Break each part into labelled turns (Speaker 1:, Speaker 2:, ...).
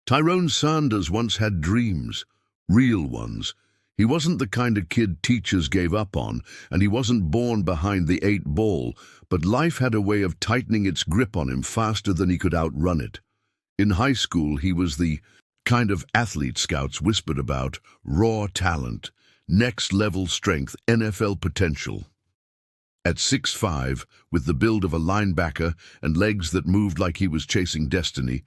Speaker 1: Tyrone Sanders once had dreams, real ones. He wasn't the kind of kid teachers gave up on, and he wasn't born behind the 8 ball, but life had a way of tightening its grip on him faster than he could outrun it. In high school, he was the kind of athlete scouts whispered about: raw talent, next-level strength, NFL potential. At 6'5", with the build of a linebacker and legs that moved like he was chasing destiny,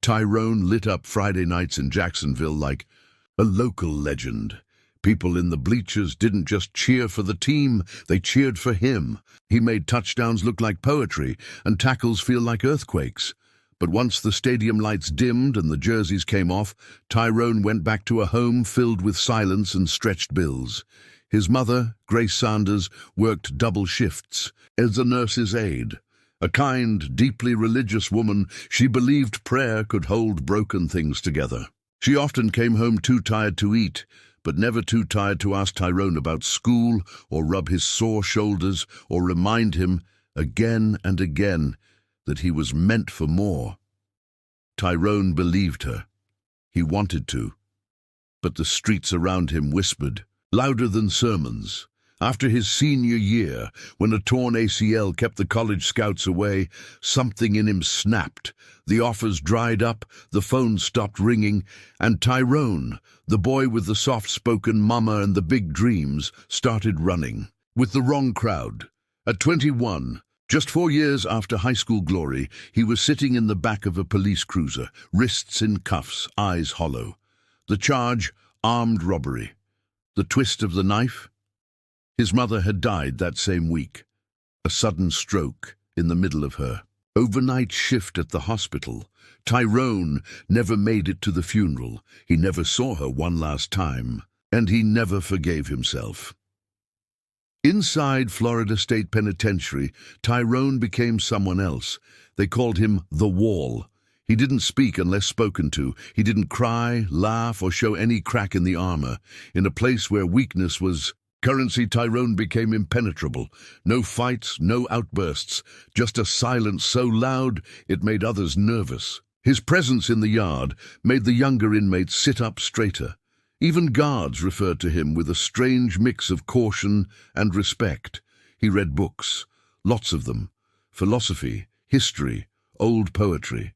Speaker 1: Tyrone lit up Friday nights in Jacksonville like a local legend. People in the bleachers didn't just cheer for the team, they cheered for him. He made touchdowns look like poetry and tackles feel like earthquakes. But once the stadium lights dimmed and the jerseys came off, Tyrone went back to a home filled with silence and stretched bills. His mother, Grace Sanders, worked double shifts as a nurse's aide. A kind, deeply religious woman, she believed prayer could hold broken things together. She often came home too tired to eat, but never too tired to ask Tyrone about school or rub his sore shoulders or remind him again and again that he was meant for more. Tyrone believed her. He wanted to. But the streets around him whispered, louder than sermons. After his senior year, when a torn ACL kept the college scouts away, something in him snapped. The offers dried up, the phone stopped ringing, and Tyrone, the boy with the soft-spoken mama and the big dreams, started running. With the wrong crowd. At 21, just 4 years after high school glory, he was sitting in the back of a police cruiser, wrists in cuffs, eyes hollow. The charge, armed robbery. The twist of the knife? His mother had died that same week. A sudden stroke in the middle of her overnight shift at the hospital. Tyrone never made it to the funeral. He never saw her one last time, and he never forgave himself. Inside Florida State Penitentiary, Tyrone became someone else. They called him the Wall. He didn't speak unless spoken to. He didn't cry, laugh, or show any crack in the armor. In a place where weakness was currency, Tyrone became impenetrable. No fights, no outbursts, just a silence so loud it made others nervous. His presence in the yard made the younger inmates sit up straighter. Even guards referred to him with a strange mix of caution and respect. He read books, lots of them, philosophy, history, old poetry.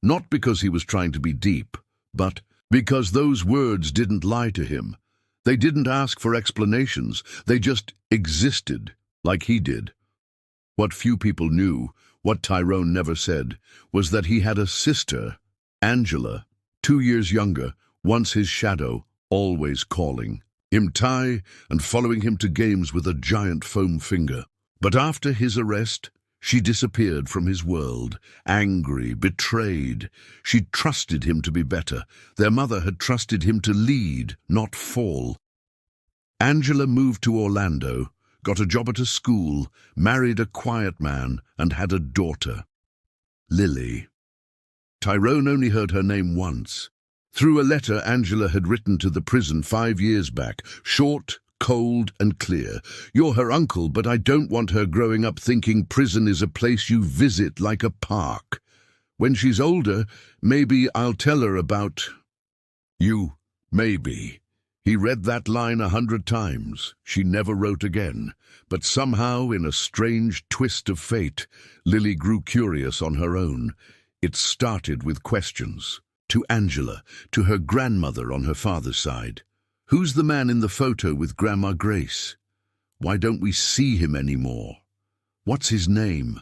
Speaker 1: Not because he was trying to be deep, but because those words didn't lie to him. They didn't ask for explanations, they just existed, like he did. What few people knew, what Tyrone never said, was that he had a sister, Angela, 2 years younger, once his shadow, always calling him Ty and following him to games with a giant foam finger. But after his arrest, she disappeared from his world, angry, betrayed. She'd trusted him to be better. Their mother had trusted him to lead, not fall. Angela moved to Orlando, got a job at a school, married a quiet man, and had a daughter, Lily. Tyrone only heard her name once. Through a letter Angela had written to the prison 5 years back, short, cold and clear. You're her uncle, but I don't want her growing up thinking prison is a place you visit like a park. When she's older, maybe I'll tell her about you, maybe. He read that line 100 times. She never wrote again. But somehow, in a strange twist of fate, Lily grew curious on her own. It started with questions. To Angela, to her grandmother on her father's side. Who's the man in the photo with Grandma Grace? Why don't we see him anymore? What's his name?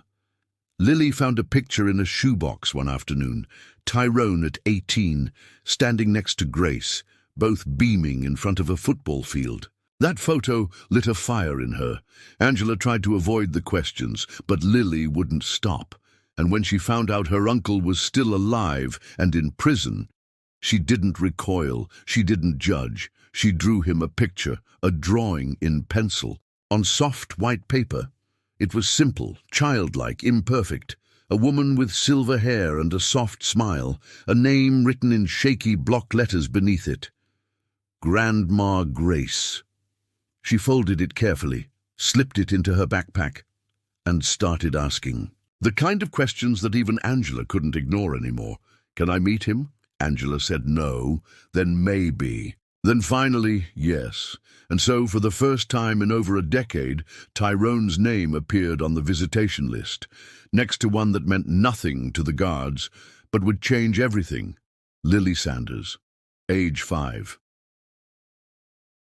Speaker 1: Lily found a picture in a shoebox one afternoon. Tyrone at 18, standing next to Grace, both beaming in front of a football field. That photo lit a fire in her. Angela tried to avoid the questions, but Lily wouldn't stop. And when she found out her uncle was still alive and in prison, she didn't recoil, she didn't judge. She drew him a picture, a drawing in pencil, on soft white paper. It was simple, childlike, imperfect. A woman with silver hair and a soft smile, a name written in shaky block letters beneath it. Grandma Grace. She folded it carefully, slipped it into her backpack, and started asking. The kind of questions that even Angela couldn't ignore anymore. Can I meet him? Angela said no, then maybe. Then finally, yes. And so, for the first time in over a decade, Tyrone's name appeared on the visitation list, next to one that meant nothing to the guards, but would change everything. Lily Sanders, age 5.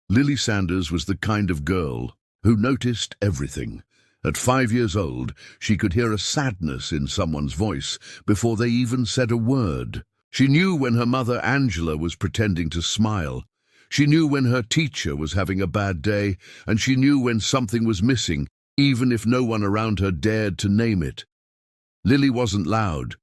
Speaker 1: Lily Sanders was the kind of girl who noticed everything. At 5 years old, she could hear a sadness in someone's voice before they even said a word. She knew when her mother Angela was pretending to smile. She knew when her teacher was having a bad day, and she knew when something was missing, even if no one around her dared to name it. Lily wasn't loud.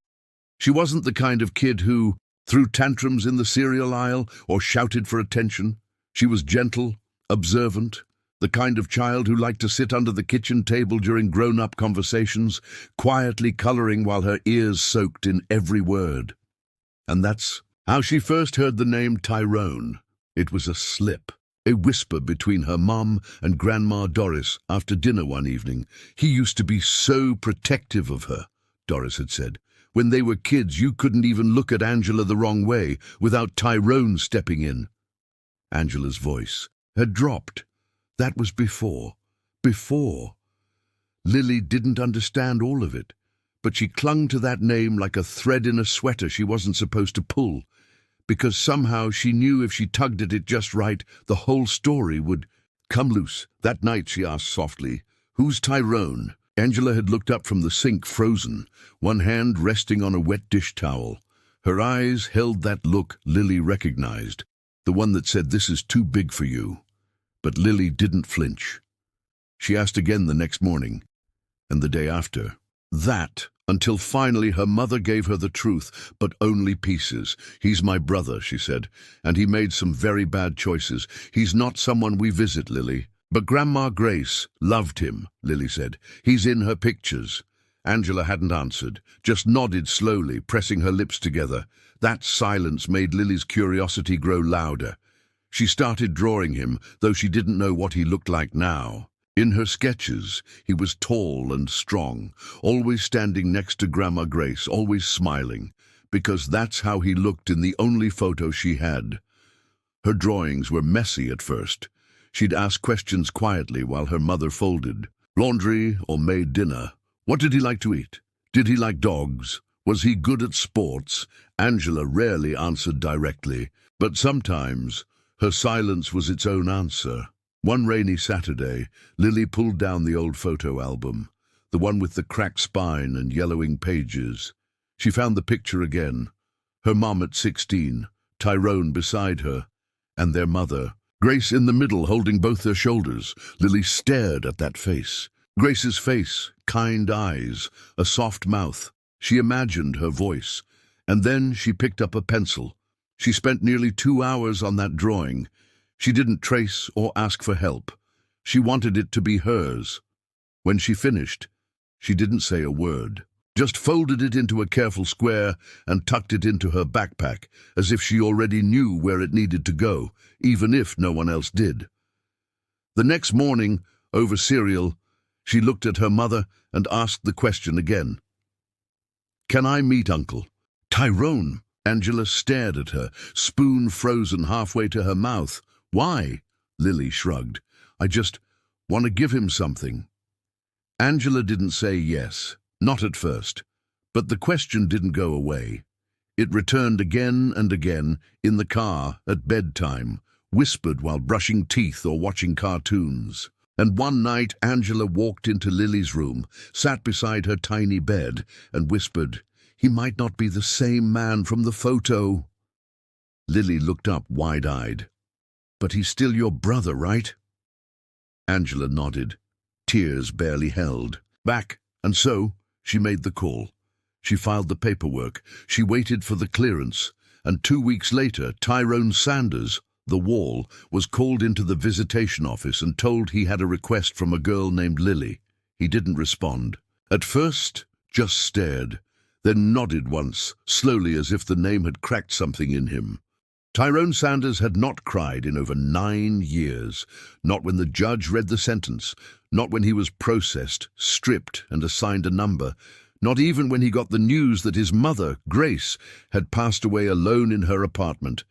Speaker 1: She wasn't the kind of kid who threw tantrums in the cereal aisle or shouted for attention. She was gentle, observant, the kind of child who liked to sit under the kitchen table during grown-up conversations, quietly coloring while her ears soaked in every word. And that's how she first heard the name Tyrone. It was a slip, a whisper between her mom and Grandma Doris after dinner one evening. "He used to be so protective of her," Doris had said. "When they were kids, you couldn't even look at Angela the wrong way without Tyrone stepping in." Angela's voice had dropped. That was before. Lily didn't understand all of it, but she clung to that name like a thread in a sweater she wasn't supposed to pull, because somehow she knew if she tugged at it just right, the whole story would come loose. That night she asked softly, "Who's Tyrone?" Angela had looked up from the sink, frozen, one hand resting on a wet dish towel. Her eyes held that look Lily recognized, the one that said, "This is too big for you." But Lily didn't flinch. She asked again the next morning, and the day after. That, until finally her mother gave her the truth, but only pieces. "He's my brother," she said, "and he made some very bad choices. He's not someone we visit, Lily." "But Grandma Grace loved him," Lily said. "He's in her pictures." Angela hadn't answered, just nodded slowly, pressing her lips together. That silence made Lily's curiosity grow louder. She started drawing him, though she didn't know what he looked like now. In her sketches, he was tall and strong, always standing next to Grandma Grace, always smiling, because that's how he looked in the only photo she had. Her drawings were messy at first. She'd ask questions quietly while her mother folded laundry or made dinner. What did he like to eat? Did he like dogs? Was he good at sports? Angela rarely answered directly, but sometimes her silence was its own answer. One rainy Saturday, Lily pulled down the old photo album, the one with the cracked spine and yellowing pages. She found the picture again. Her mom at 16, Tyrone beside her, and their mother, Grace in the middle holding both their shoulders. Lily stared at that face. Grace's face, kind eyes, a soft mouth. She imagined her voice, and then she picked up a pencil. She spent nearly 2 hours on that drawing. She didn't trace or ask for help. She wanted it to be hers. When she finished, she didn't say a word, just folded it into a careful square and tucked it into her backpack, as if she already knew where it needed to go, even if no one else did. The next morning, over cereal, she looked at her mother and asked the question again. "Can I meet Uncle?" "Tyrone!" Angela stared at her, spoon frozen halfway to her mouth. "Why?" Lily shrugged. "I just want to give him something." Angela didn't say yes, not at first, but the question didn't go away. It returned again and again, in the car, at bedtime, whispered while brushing teeth or watching cartoons. And one night Angela walked into Lily's room, sat beside her tiny bed, and whispered, "He might not be the same man from the photo." Lily looked up wide-eyed. "But he's still your brother, right?" Angela nodded, tears barely held back, and so she made the call. She filed the paperwork. She waited for the clearance, and 2 weeks later, Tyrone Sanders, the wall, was called into the visitation office and told he had a request from a girl named Lily. He didn't respond. At first, just stared, then nodded once, slowly as if the name had cracked something in him. Tyrone Sanders had not cried in over 9 years, not when the judge read the sentence, not when he was processed, stripped, and assigned a number, Not even when he got the news that his mother, Grace, had passed away alone in her apartment.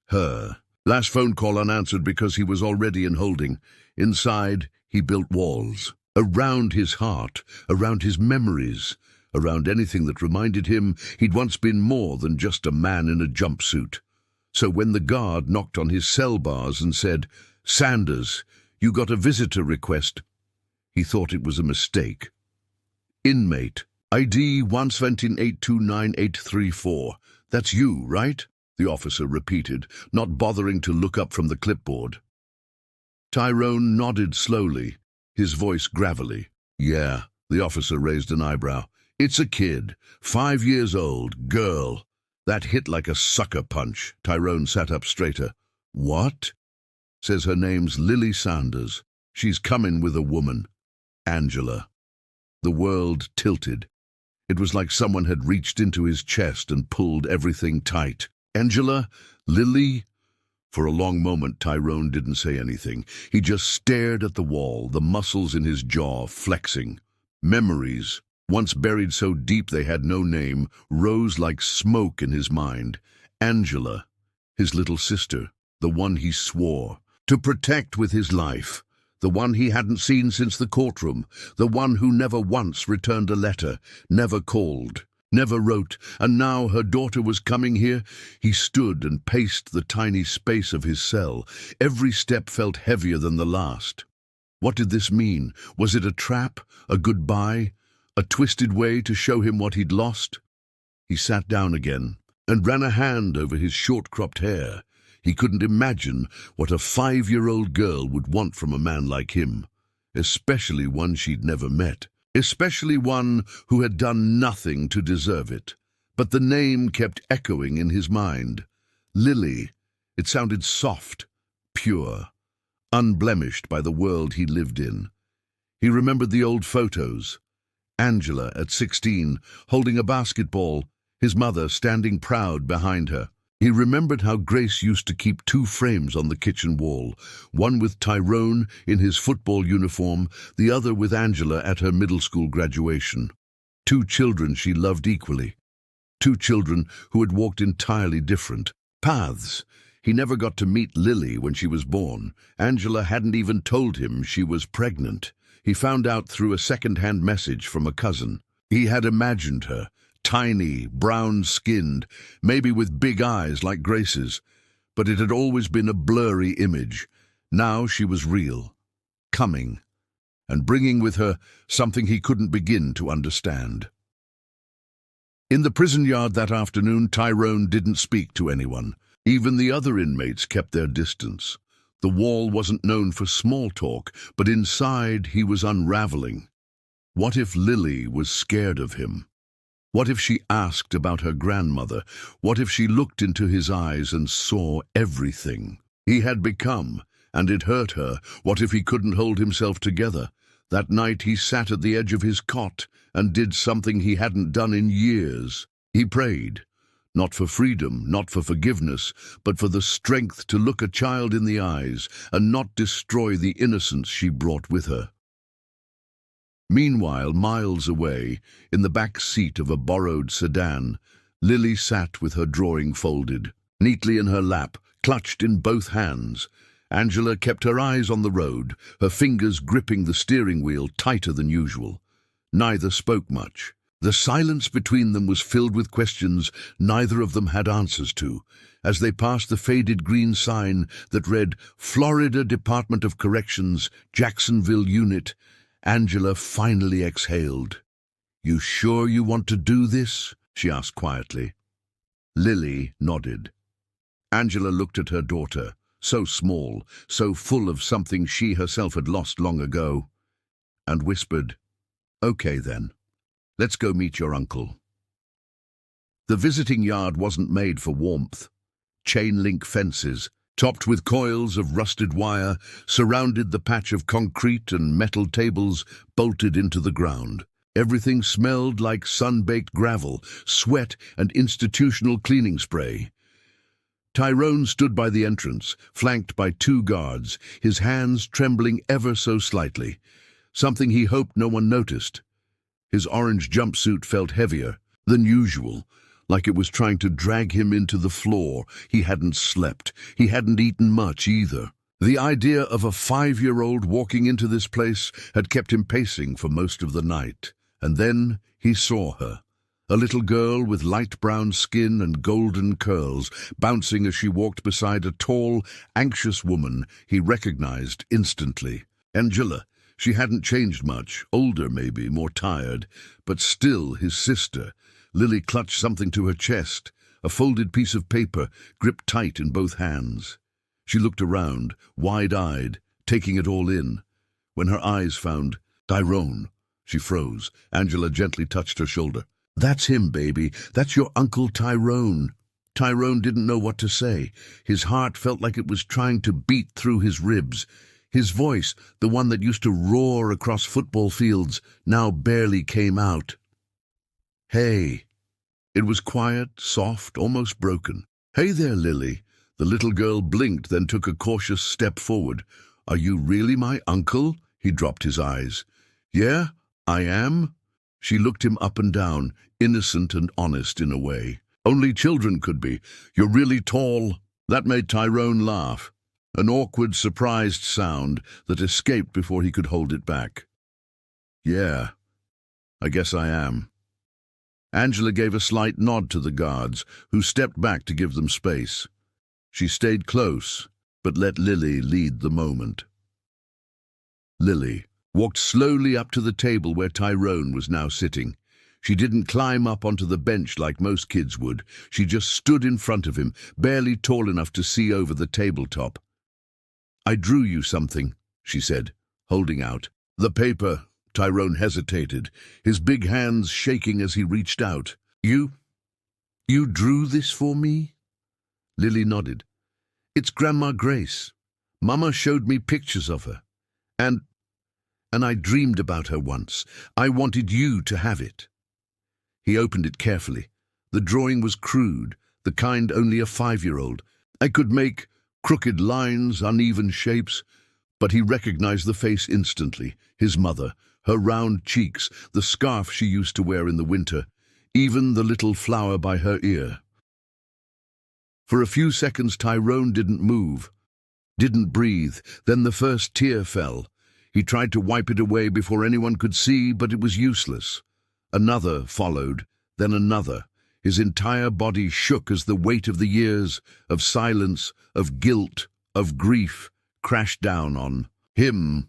Speaker 1: Her last phone call unanswered because he was already in holding. Inside, he built walls. Around his heart, around his memories, around anything that reminded him he'd once been more than just a man in a jumpsuit. So when the guard knocked on his cell bars and said, "Sanders, you got a visitor request," he thought it was a mistake. "Inmate, ID 17829-834. That's you, right?" the officer repeated, not bothering to look up from the clipboard. Tyrone nodded slowly, his voice gravelly. "Yeah," the officer raised an eyebrow. "It's a kid, 5 years old, girl." That hit like a sucker punch. Tyrone sat up straighter. "What?" "Says her name's Lily Sanders. She's coming with a woman. Angela." The world tilted. It was like someone had reached into his chest and pulled everything tight. Angela? Lily? For a long moment, Tyrone didn't say anything. He just stared at the wall, the muscles in his jaw flexing. Memories, once buried so deep they had no name, rose like smoke in his mind. Angela, his little sister, the one he swore to protect with his life, the one he hadn't seen since the courtroom, the one who never once returned a letter, never called, never wrote, and now her daughter was coming here. He stood and paced the tiny space of his cell. Every step felt heavier than the last. What did this mean? Was it a trap, a goodbye, a twisted way to show him what he'd lost? He sat down again and ran a hand over his short-cropped hair. He couldn't imagine what a 5-year-old girl would want from a man like him, especially one she'd never met, especially one who had done nothing to deserve it. But the name kept echoing in his mind. Lily. It sounded soft, pure, unblemished by the world he lived in. He remembered the old photos. Angela at 16, holding a basketball, his mother standing proud behind her. He remembered how Grace used to keep 2 frames on the kitchen wall, one with Tyrone in his football uniform, the other with Angela at her middle school graduation. 2 children she loved equally. 2 children who had walked entirely different paths. He never got to meet Lily when she was born. Angela hadn't even told him she was pregnant. He found out through a second-hand message from a cousin. He had imagined her, tiny, brown-skinned, maybe with big eyes like Grace's, but it had always been a blurry image. Now she was real, coming, and bringing with her something he couldn't begin to understand. In the prison yard that afternoon, Tyrone didn't speak to anyone. Even the other inmates kept their distance. The wall wasn't known for small talk, but inside he was unraveling. What if Lily was scared of him? What if she asked about her grandmother? What if she looked into his eyes and saw everything he had become, and it hurt her? What if he couldn't hold himself together? That night he sat at the edge of his cot and did something he hadn't done in years. He prayed. Not for freedom, not for forgiveness, but for the strength to look a child in the eyes and not destroy the innocence she brought with her. Meanwhile, miles away, in the back seat of a borrowed sedan, Lily sat with her drawing folded, neatly in her lap, clutched in both hands. Angela kept her eyes on the road, her fingers gripping the steering wheel tighter than usual. Neither spoke much. The silence between them was filled with questions neither of them had answers to. As they passed the faded green sign that read, "Florida Department of Corrections, Jacksonville Unit," Angela finally exhaled. "You sure you want to do this?" she asked quietly. Lily nodded. Angela looked at her daughter, so small, so full of something she herself had lost long ago, and whispered, "Okay then. Let's go meet your uncle." The visiting yard wasn't made for warmth. Chain-link fences, topped with coils of rusted wire, surrounded the patch of concrete and metal tables bolted into the ground. Everything smelled like sun-baked gravel, sweat, and institutional cleaning spray. Tyrone stood by the entrance, flanked by 2 guards, his hands trembling ever so slightly, something he hoped no one noticed. His orange jumpsuit felt heavier than usual, like it was trying to drag him into the floor. He hadn't slept. He hadn't eaten much either. The idea of a 5-year-old walking into this place had kept him pacing for most of the night. And then he saw her, a little girl with light brown skin and golden curls, bouncing as she walked beside a tall, anxious woman he recognized instantly. Angela. She hadn't changed much, older maybe, more tired, but still his sister. Lily clutched something to her chest, a folded piece of paper gripped tight in both hands. She looked around, wide-eyed, taking it all in. When her eyes found Tyrone, she froze. Angela gently touched her shoulder. "That's him, baby. That's your Uncle Tyrone." Tyrone didn't know what to say. His heart felt like it was trying to beat through his ribs. His voice, the one that used to roar across football fields, now barely came out. "Hey." It was quiet, soft, almost broken. "Hey there, Lily." The little girl blinked, then took a cautious step forward. "Are you really my uncle?" He dropped his eyes. "Yeah, I am." She looked him up and down, innocent and honest in a way. "Only children could be. You're really tall." That made Tyrone laugh. An awkward, surprised sound that escaped before he could hold it back. "Yeah, I guess I am." Angela gave a slight nod to the guards, who stepped back to give them space. She stayed close, but let Lily lead the moment. Lily walked slowly up to the table where Tyrone was now sitting. She didn't climb up onto the bench like most kids would. She just stood in front of him, barely tall enough to see over the tabletop. "I drew you something," she said, holding out the paper. Tyrone hesitated, his big hands shaking as he reached out. You drew this for me?" Lily nodded. "It's Grandma Grace. Mama showed me pictures of her. And I dreamed about her once. I wanted you to have it." He opened it carefully. The drawing was crude, the kind only a 5-year-old. I could make crooked lines, uneven shapes, but he recognized the face instantly. His mother, her round cheeks, the scarf she used to wear in the winter, even the little flower by her ear. For a few seconds Tyrone didn't move, didn't breathe. Then the first tear fell. He tried to wipe it away before anyone could see, but it was useless. Another followed, then another. His entire body shook as the weight of the years, of silence, of guilt, of grief, crashed down on him.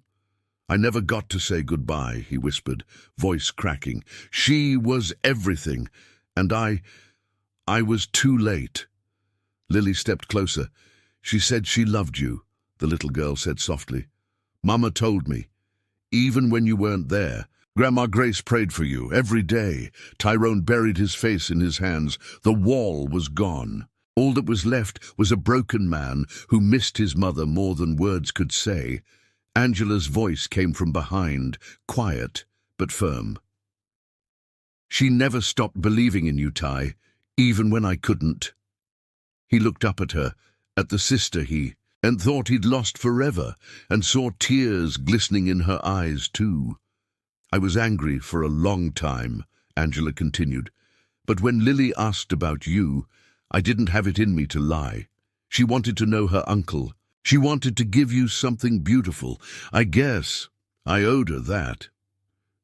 Speaker 1: "I never got to say goodbye," he whispered, voice cracking. "She was everything, and I was too late." Lily stepped closer. "She said she loved you," the little girl said softly. "Mama told me, even when you weren't there. Grandma Grace prayed for you every day." Tyrone buried his face in his hands. The wall was gone. All that was left was a broken man who missed his mother more than words could say. Angela's voice came from behind, quiet but firm. "She never stopped believing in you, Ty, even when I couldn't." He looked up at her, at the sister and thought he'd lost forever, and saw tears glistening in her eyes too. "I was angry for a long time," Angela continued, "but when Lily asked about you, I didn't have it in me to lie. She wanted to know her uncle. She wanted to give you something beautiful. I guess I owed her that."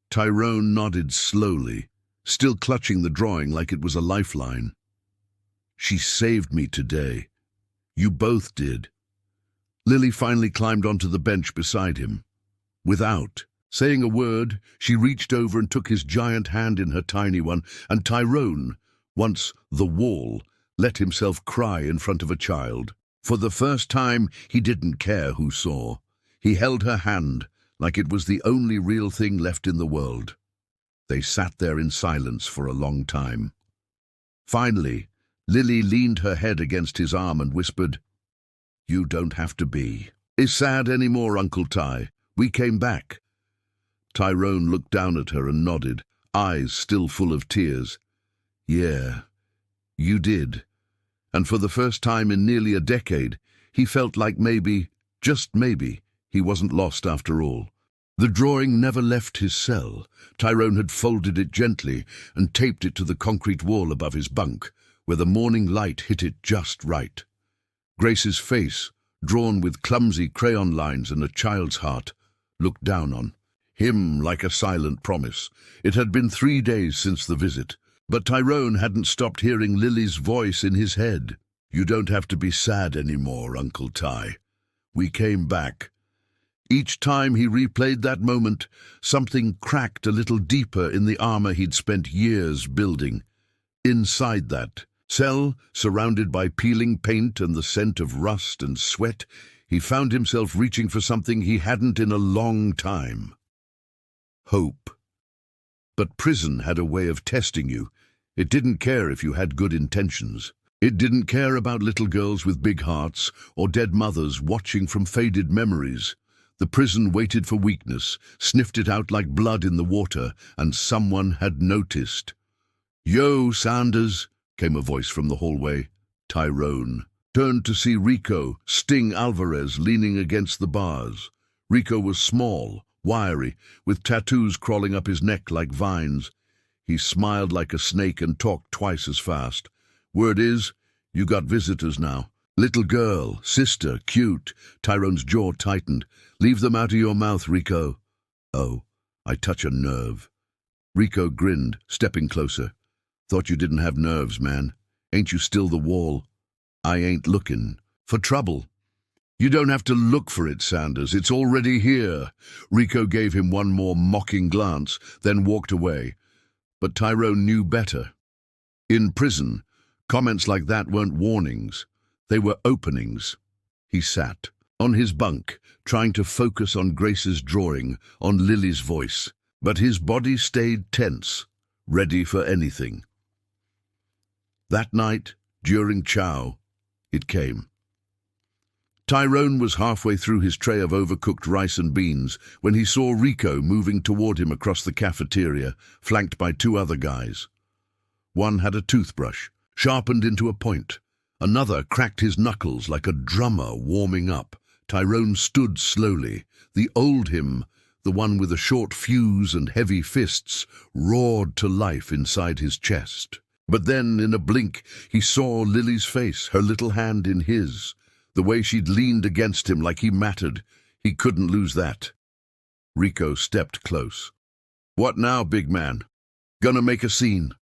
Speaker 1: Tyrone nodded slowly, still clutching the drawing like it was a lifeline. "She saved me today. You both did." Lily finally climbed onto the bench beside him. Without saying a word, she reached over and took his giant hand in her tiny one, and Tyrone, once the wall, let himself cry in front of a child. For the first time, he didn't care who saw. He held her hand like it was the only real thing left in the world. They sat there in silence for a long time. Finally, Lily leaned her head against his arm and whispered, "You don't have to be sad anymore, Uncle Ty. We came back." Tyrone looked down at her and nodded, eyes still full of tears. "Yeah, you did." And for the first time in nearly a decade, he felt like maybe, just maybe, he wasn't lost after all. The drawing never left his cell. Tyrone had folded it gently and taped it to the concrete wall above his bunk, where the morning light hit it just right. Grace's face, drawn with clumsy crayon lines and a child's heart, looked down on him like a silent promise. It had been 3 days since the visit, but Tyrone hadn't stopped hearing Lily's voice in his head. "You don't have to be sad anymore, Uncle Ty. We came back." Each time he replayed that moment, something cracked a little deeper in the armor he'd spent years building. Inside that cell, surrounded by peeling paint and the scent of rust and sweat, he found himself reaching for something he hadn't in a long time. Hope. But prison had a way of testing you. It didn't care if you had good intentions. It didn't care about little girls with big hearts or dead mothers watching from faded memories. The prison waited for weakness, sniffed it out like blood in the water, and someone had noticed. "Yo, Sanders," came a voice from the hallway. Tyrone turned to see Rico, Sting Alvarez, leaning against the bars. Rico was small, wiry, with tattoos crawling up his neck like vines. He smiled like a snake and talked twice as fast. "Word is, you got visitors now. Little girl, sister, cute." Tyrone's jaw tightened. "Leave them out of your mouth, Rico." "Oh, I touch a nerve." Rico grinned, stepping closer. "Thought you didn't have nerves, man. Ain't you still the wall?" "I ain't looking for trouble." "You don't have to look for it, Sanders. It's already here." Rico gave him one more mocking glance, then walked away. But Tyrone knew better. In prison, comments like that weren't warnings. They were openings. He sat on his bunk, trying to focus on Grace's drawing, on Lily's voice. But his body stayed tense, ready for anything. That night, during chow, it came. Tyrone was halfway through his tray of overcooked rice and beans when he saw Rico moving toward him across the cafeteria, flanked by 2 other guys. One had a toothbrush, sharpened into a point. Another cracked his knuckles like a drummer warming up. Tyrone stood slowly. The old him, the one with a short fuse and heavy fists, roared to life inside his chest. But then, in a blink, he saw Lily's face, her little hand in his. The way she'd leaned against him like he mattered. He couldn't lose that. Rico stepped close. "What now, big man? Gonna make a scene?"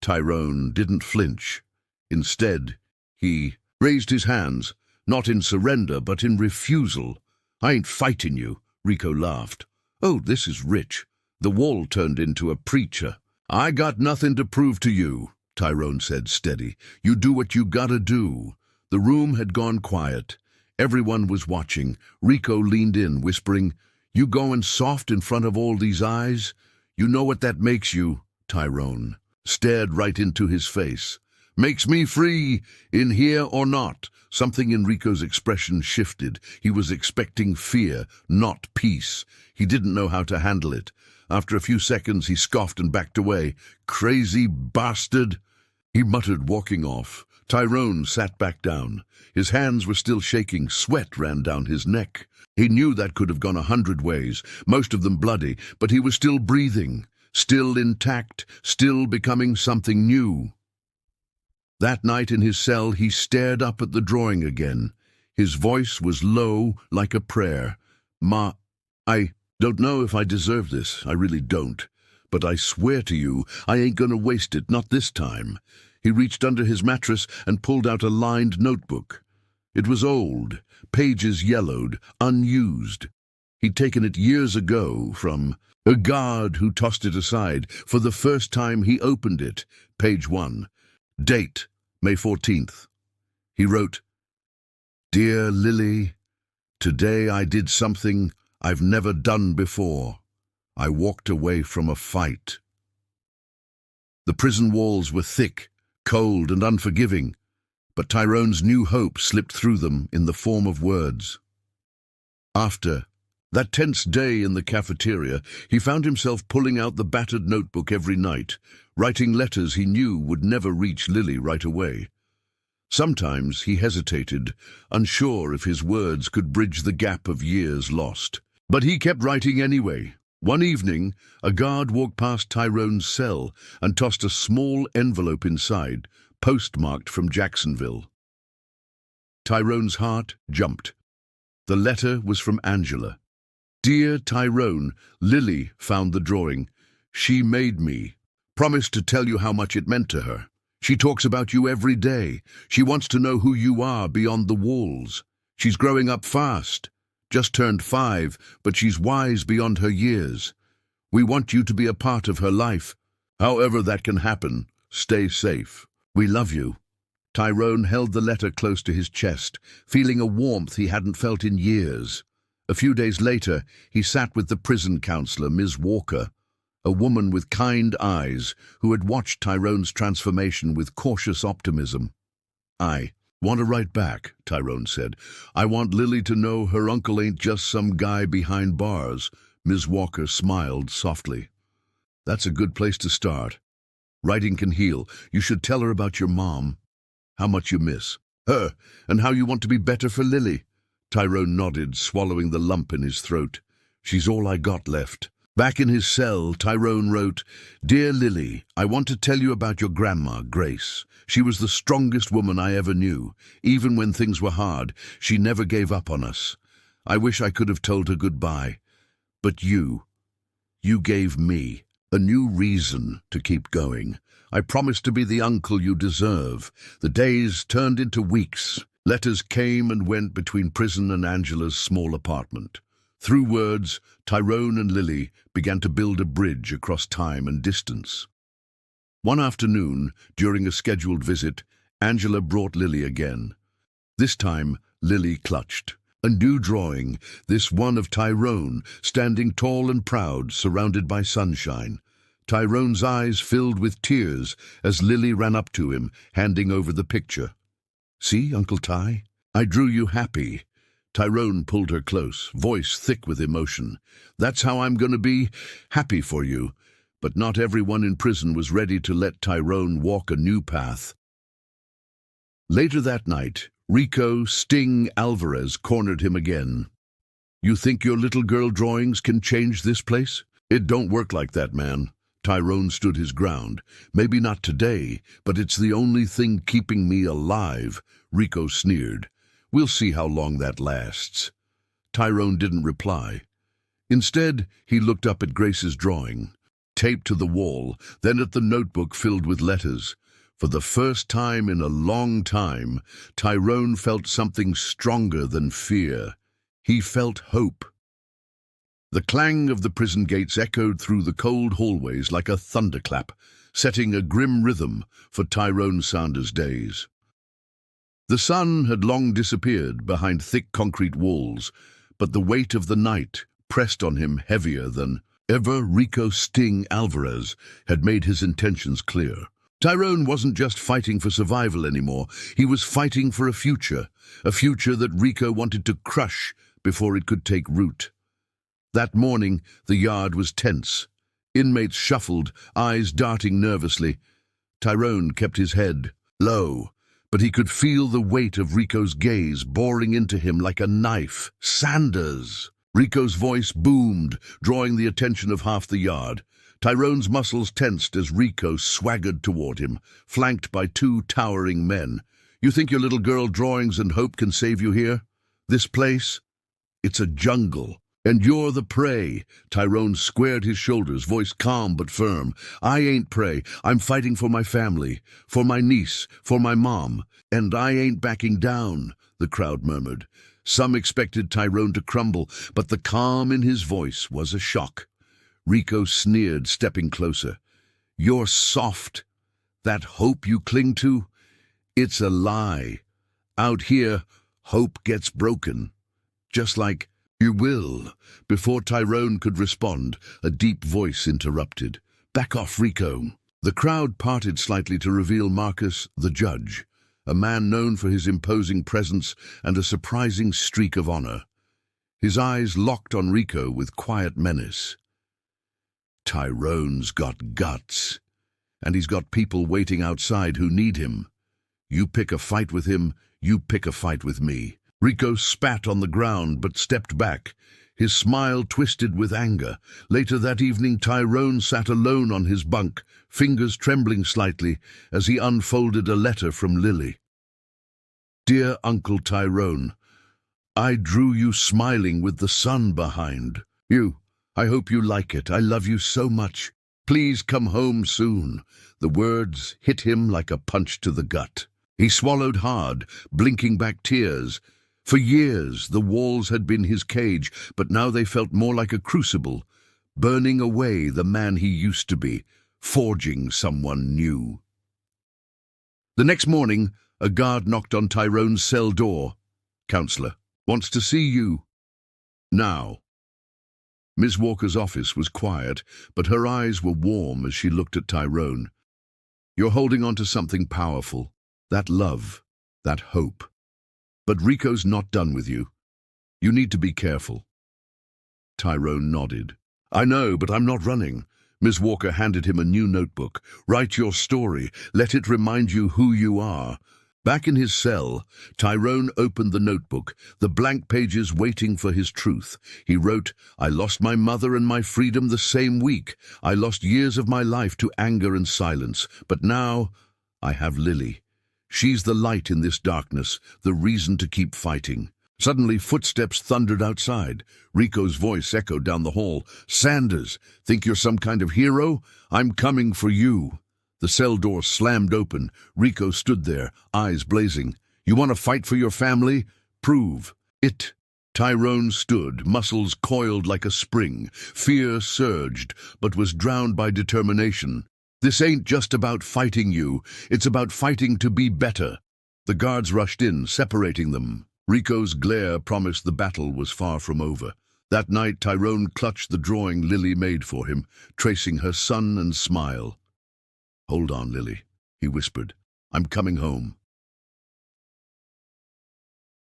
Speaker 1: Tyrone didn't flinch. Instead, he raised his hands, not in surrender, but in refusal. "I ain't fighting you," Rico laughed. "Oh, this is rich." The wall turned into a preacher. "I got nothing to prove to you," Tyrone said, steady. "You do what you gotta do." The room had gone quiet. Everyone was watching. Rico leaned in, whispering, "You going soft in front of all these eyes? You know what that makes you?" Tyrone stared right into his face. "Makes me free, in here or not." Something in Rico's expression shifted. He was expecting fear, not peace. He didn't know how to handle it. After a few seconds, he scoffed and backed away. "Crazy bastard," he muttered, walking off. Tyrone sat back down. His hands were still shaking. Sweat ran down his neck. He knew that could have gone 100 ways, most of them bloody, but he was still breathing, still intact, still becoming something new. That night in his cell, he stared up at the drawing again. His voice was low, like a prayer. "Ma, I don't know if I deserve this. I really don't. But I swear to you, I ain't gonna waste it, not this time." He reached under his mattress and pulled out a lined notebook. It was old, pages yellowed, unused. He'd taken it years ago from a guard who tossed it aside. For the first time he opened it. Page 1. Date, May 14th. He wrote, "Dear Lily, today I did something I've never done before. I walked away from a fight." The prison walls were thick, cold and unforgiving, but Tyrone's new hope slipped through them in the form of words. After that tense day in the cafeteria, he found himself pulling out the battered notebook every night, writing letters he knew would never reach Lily right away. Sometimes he hesitated, unsure if his words could bridge the gap of years lost. But he kept writing anyway. One evening, a guard walked past Tyrone's cell and tossed a small envelope inside, postmarked from Jacksonville. Tyrone's heart jumped. The letter was from Angela. "Dear Tyrone, Lily found the drawing. She made me. Promised to tell you how much it meant to her. She talks about you every day. She wants to know who you are beyond the walls. She's growing up fast. Just turned 5, but she's wise beyond her years. We want you to be a part of her life. However that can happen, stay safe. We love you." Tyrone held the letter close to his chest, feeling a warmth he hadn't felt in years. A few days later, he sat with the prison counselor, Ms. Walker, a woman with kind eyes who had watched Tyrone's transformation with cautious optimism. "I want to write back," Tyrone said. "I want Lily to know her uncle ain't just some guy behind bars." Ms. Walker smiled softly. "That's a good place to start. Writing can heal. You should tell her about your mom, how much you miss her, and how you want to be better for Lily." Tyrone nodded, swallowing the lump in his throat. "She's all I got left." Back in his cell, Tyrone wrote, "Dear Lily, I want to tell you about your grandma, Grace. She was the strongest woman I ever knew. Even when things were hard, she never gave up on us. I wish I could have told her goodbye. But you gave me a new reason to keep going. I promised to be the uncle you deserve." The days turned into weeks. Letters came and went between prison and Angela's small apartment. Through words, Tyrone and Lily began to build a bridge across time and distance. One afternoon, during a scheduled visit, Angela brought Lily again. This time, Lily clutched. A new drawing, this one of Tyrone, standing tall and proud, surrounded by sunshine. Tyrone's eyes filled with tears as Lily ran up to him, handing over the picture. "See, Uncle Ty? I drew you happy." Tyrone pulled her close, voice thick with emotion. "That's how I'm going to be, happy for you." But not everyone in prison was ready to let Tyrone walk a new path. Later that night, Rico Sting Alvarez cornered him again. "You think your little girl drawings can change this place? It don't work like that, man." Tyrone stood his ground. "Maybe not today, but it's the only thing keeping me alive." Rico sneered. "We'll see how long that lasts." Tyrone didn't reply. Instead, he looked up at Grace's drawing, taped to the wall, then at the notebook filled with letters. For the first time in a long time, Tyrone felt something stronger than fear. He felt hope. The clang of the prison gates echoed through the cold hallways like a thunderclap, setting a grim rhythm for Tyrone Sanders' days. The sun had long disappeared behind thick concrete walls, but the weight of the night pressed on him heavier than ever. Rico Sting Alvarez had made his intentions clear. Tyrone wasn't just fighting for survival anymore. He was fighting for a future that Rico wanted to crush before it could take root. That morning, the yard was tense. Inmates shuffled, eyes darting nervously. Tyrone kept his head low, but he could feel the weight of Rico's gaze boring into him like a knife. "Sanders!" Rico's voice boomed, drawing the attention of half the yard. Tyrone's muscles tensed as Rico swaggered toward him, flanked by 2 towering men. "You think your little girl drawings and hope can save you here? This place? It's a jungle. And you're the prey." Tyrone squared his shoulders, voice calm but firm. "I ain't prey. I'm fighting for my family, for my niece, for my mom. And I ain't backing down," the crowd murmured. Some expected Tyrone to crumble, but the calm in his voice was a shock. Rico sneered, stepping closer. "You're soft. That hope you cling to? It's a lie. Out here, hope gets broken. Just like you will." Before Tyrone could respond, a deep voice interrupted. "Back off, Rico." The crowd parted slightly to reveal Marcus, the judge, a man known for his imposing presence and a surprising streak of honor. His eyes locked on Rico with quiet menace. "Tyrone's got guts, and he's got people waiting outside who need him. You pick a fight with him, you pick a fight with me." Rico spat on the ground but stepped back, his smile twisted with anger. Later that evening, Tyrone sat alone on his bunk, fingers trembling slightly as he unfolded a letter from Lily. "Dear Uncle Tyrone, I drew you smiling with the sun behind you. I hope you like it. I love you so much. Please come home soon." The words hit him like a punch to the gut. He swallowed hard, blinking back tears. For years, the walls had been his cage, but now they felt more like a crucible, burning away the man he used to be, forging someone new. The next morning, a guard knocked on Tyrone's cell door. "Counselor, wants to see you. Now." Miss Walker's office was quiet, but her eyes were warm as she looked at Tyrone. "You're holding on to something powerful. That love, that hope. But Rico's not done with you. You need to be careful." Tyrone nodded. "I know, but I'm not running." Miss Walker handed him a new notebook. "Write your story. Let it remind you who you are." Back in his cell, Tyrone opened the notebook, the blank pages waiting for his truth. He wrote, "I lost my mother and my freedom the same week. I lost years of my life to anger and silence. But now I have Lily. She's the light in this darkness, the reason to keep fighting." Suddenly, footsteps thundered outside. Rico's voice echoed down the hall. "Sanders, think you're some kind of hero? I'm coming for you." The cell door slammed open. Rico stood there, eyes blazing. "You want to fight for your family? Prove it." Tyrone stood, muscles coiled like a spring. Fear surged, but was drowned by determination. "This ain't just about fighting you. It's about fighting to be better." The guards rushed in, separating them. Rico's glare promised the battle was far from over. That night, Tyrone clutched the drawing Lily made for him, tracing her sun and smile. "Hold on, Lily," he whispered. "I'm coming home."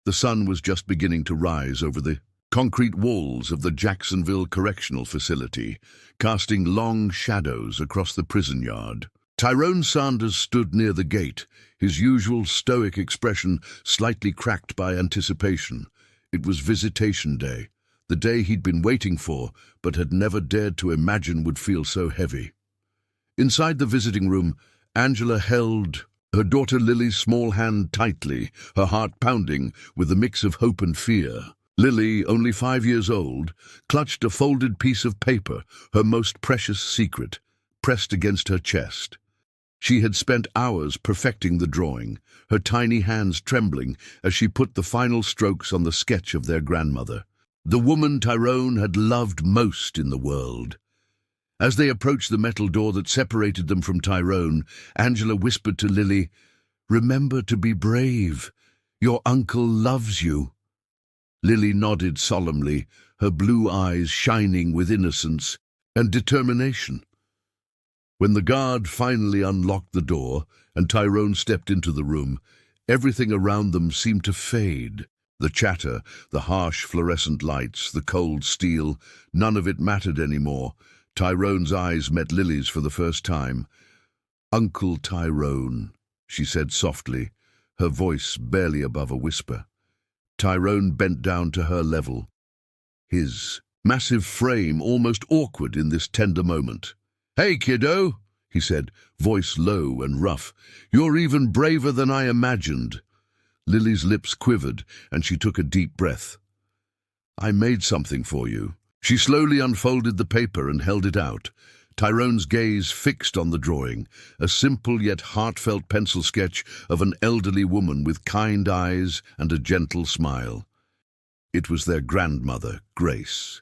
Speaker 1: The sun was just beginning to rise over the concrete walls of the Jacksonville Correctional Facility, casting long shadows across the prison yard. Tyrone Sanders stood near the gate, his usual stoic expression slightly cracked by anticipation. It was visitation day, the day he'd been waiting for, but had never dared to imagine would feel so heavy. Inside the visiting room, Angela held her daughter Lily's small hand tightly, her heart pounding with a mix of hope and fear. Lily, only 5 years old, clutched a folded piece of paper, her most precious secret, pressed against her chest. She had spent hours perfecting the drawing, her tiny hands trembling as she put the final strokes on the sketch of their grandmother, the woman Tyrone had loved most in the world. As they approached the metal door that separated them from Tyrone, Angela whispered to Lily, "Remember to be brave. Your uncle loves you." Lily nodded solemnly, her blue eyes shining with innocence and determination. When the guard finally unlocked the door and Tyrone stepped into the room, everything around them seemed to fade. The chatter, the harsh fluorescent lights, the cold steel, none of it mattered anymore. Tyrone's eyes met Lily's for the first time. "Uncle Tyrone," she said softly, her voice barely above a whisper. Tyrone bent down to her level, his massive frame almost awkward in this tender moment. "Hey, kiddo," he said, voice low and rough. "You're even braver than I imagined." Lily's lips quivered, and she took a deep breath. "I made something for you." She slowly unfolded the paper and held it out. Tyrone's gaze fixed on the drawing, a simple yet heartfelt pencil sketch of an elderly woman with kind eyes and a gentle smile. It was their grandmother, Grace,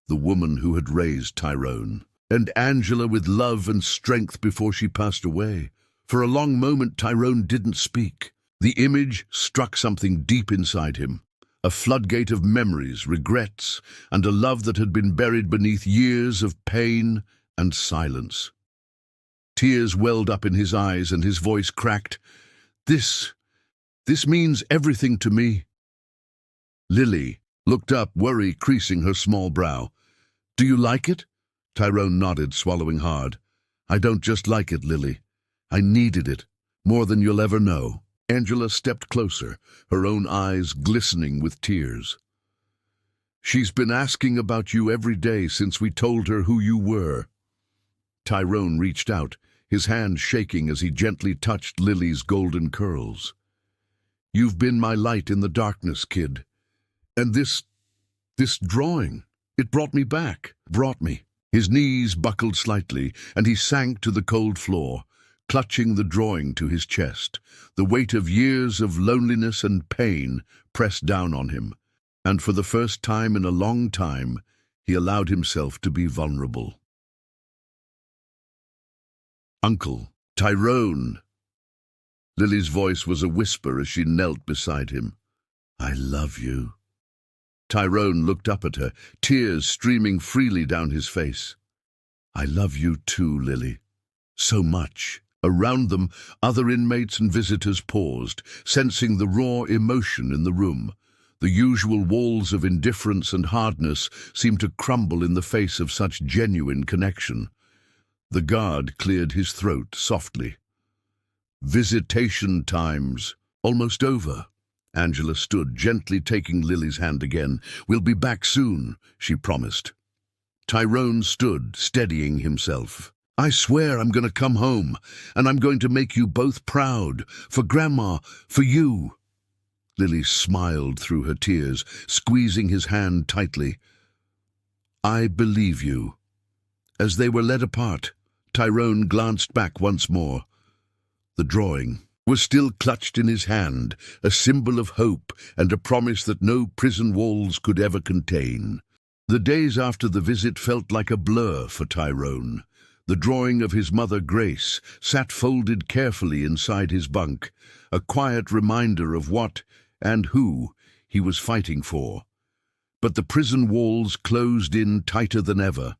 Speaker 1: the woman who had raised Tyrone, and Angela with love and strength before she passed away. For a long moment, Tyrone didn't speak. The image struck something deep inside him, a floodgate of memories, regrets, and a love that had been buried beneath years of pain and silence. Tears welled up in his eyes and his voice cracked. This means everything to me." Lily looked up, worry creasing her small brow. "Do you like it?" Tyrone nodded, swallowing hard. "I don't just like it, Lily. I needed it, more than you'll ever know." Angela stepped closer, her own eyes glistening with tears. She's been asking about you every day since we told her who you were. Tyrone reached out, his hand shaking as he gently touched Lily's golden curls. You've been my light in the darkness, kid. And this drawing, it brought me back. His knees buckled slightly, and he sank to the cold floor, clutching the drawing to his chest. The weight of years of loneliness and pain pressed down on him, and for the first time in a long time, he allowed himself to be vulnerable. Uncle, Tyrone. Lily's voice was a whisper as she knelt beside him. I love you. Tyrone looked up at her, tears streaming freely down his face. I love you too, Lily. So much. Around them, other inmates and visitors paused, sensing the raw emotion in the room. The usual walls of indifference and hardness seemed to crumble in the face of such genuine connection. The guard cleared his throat softly. Visitation time's almost over. Angela stood, gently taking Lily's hand again. We'll be back soon, she promised. Tyrone stood, steadying himself. I swear I'm going to come home, and I'm going to make you both proud. For Grandma, for you. Lily smiled through her tears, squeezing his hand tightly. I believe you. As they were led apart, Tyrone glanced back once more. The drawing was still clutched in his hand, a symbol of hope and a promise that no prison walls could ever contain. The days after the visit felt like a blur for Tyrone. The drawing of his mother, Grace, sat folded carefully inside his bunk, a quiet reminder of what and who he was fighting for. But the prison walls closed in tighter than ever.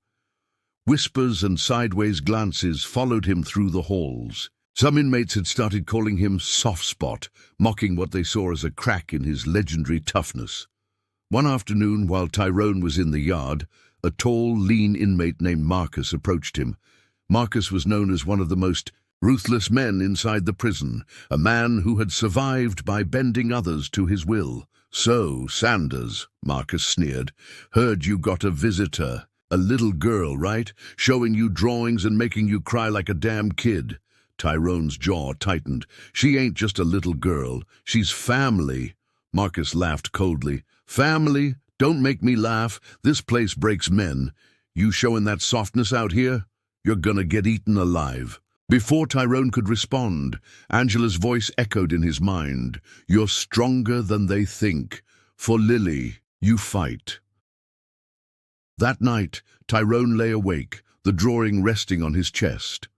Speaker 1: Whispers and sideways glances followed him through the halls. Some inmates had started calling him Soft Spot, mocking what they saw as a crack in his legendary toughness. One afternoon, while Tyrone was in the yard, a tall, lean inmate named Marcus approached him. Marcus was known as one of the most ruthless men inside the prison, a man who had survived by bending others to his will. So, Sanders, Marcus sneered, heard you got a visitor. A little girl, right? Showing you drawings and making you cry like a damn kid. Tyrone's jaw tightened. She ain't just a little girl. She's family. Marcus laughed coldly. Family? Don't make me laugh. This place breaks men. You showing that softness out here? You're gonna get eaten alive. Before Tyrone could respond, Angela's voice echoed in his mind. You're stronger than they think. For Lily, you fight. That night, Tyrone lay awake, the drawing resting on his chest.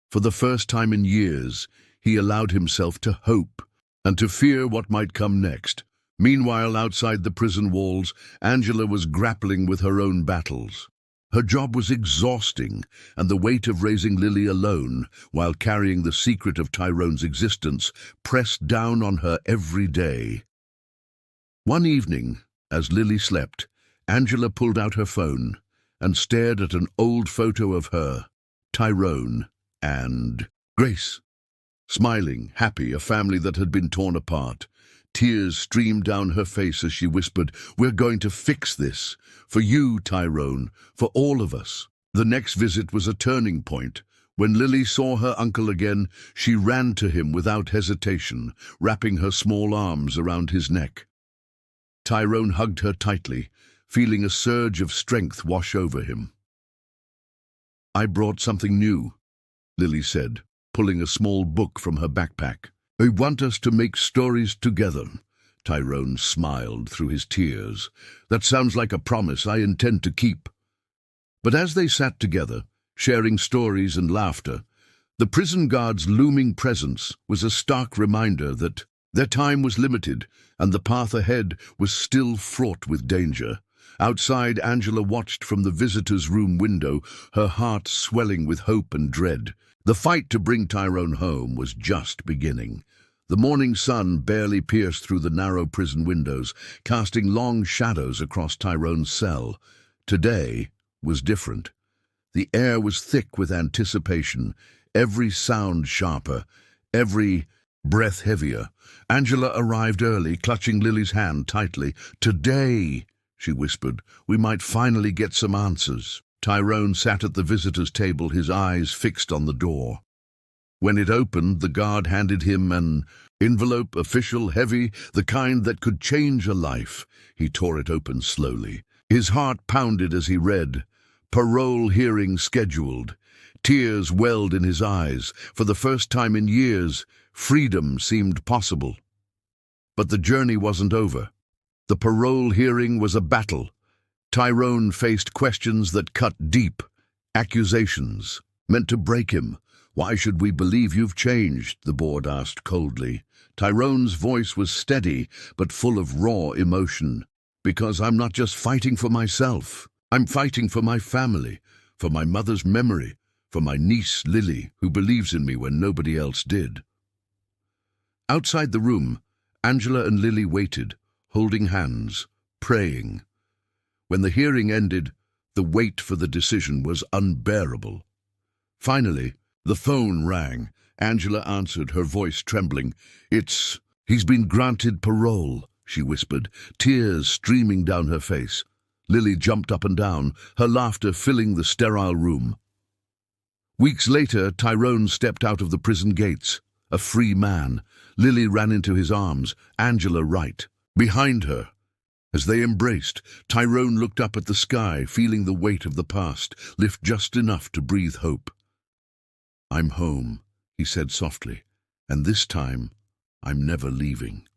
Speaker 1: For the first time in years, he allowed himself to hope and to fear what might come next. Meanwhile, outside the prison walls, Angela was grappling with her own battles. Her job was exhausting, and the weight of raising Lily alone, while carrying the secret of Tyrone's existence, pressed down on her every day. One evening, as Lily slept, Angela pulled out her phone and stared at an old photo of her, Tyrone, and Grace. Smiling, happy, a family that had been torn apart. Tears streamed down her face as she whispered, We're going to fix this. For you, Tyrone, for all of us. The next visit was a turning point. When Lily saw her uncle again, she ran to him without hesitation, wrapping her small arms around his neck. Tyrone hugged her tightly, feeling a surge of strength wash over him. I brought something new, Lily said, pulling a small book from her backpack. I want us to make stories together. Tyrone smiled through his tears. That sounds like a promise I intend to keep. But as they sat together, sharing stories and laughter, the prison guard's looming presence was a stark reminder that their time was limited and the path ahead was still fraught with danger. Outside, Angela watched from the visitor's room window, her heart swelling with hope and dread. The fight to bring Tyrone home was just beginning. The morning sun barely pierced through the narrow prison windows, casting long shadows across Tyrone's cell. Today was different. The air was thick with anticipation, every sound sharper, every breath heavier. Angela arrived early, clutching Lily's hand tightly. Today, she whispered. "We might finally get some answers." Tyrone sat at the visitor's table, his eyes fixed on the door. When it opened, the guard handed him an envelope, official, heavy, the kind that could change a life. He tore it open slowly. His heart pounded as he read, "Parole hearing scheduled." Tears welled in his eyes. For the first time in years, freedom seemed possible. But the journey wasn't over. The parole hearing was a battle. Tyrone faced questions that cut deep, accusations meant to break him. "Why should we believe you've changed?" the board asked coldly. Tyrone's voice was steady, but full of raw emotion. "Because I'm not just fighting for myself. I'm fighting for my family, for my mother's memory, for my niece Lily, who believes in me when nobody else did." Outside the room, Angela and Lily waited, holding hands, praying. When the hearing ended, the wait for the decision was unbearable. Finally, the phone rang. Angela answered, her voice trembling. He's been granted parole," she whispered, tears streaming down her face. Lily jumped up and down, her laughter filling the sterile room. Weeks later, Tyrone stepped out of the prison gates, a free man. Lily ran into his arms, Angela right behind her. As they embraced, Tyrone looked up at the sky, feeling the weight of the past lift just enough to breathe hope. "I'm home," he said softly, "and this time I'm never leaving."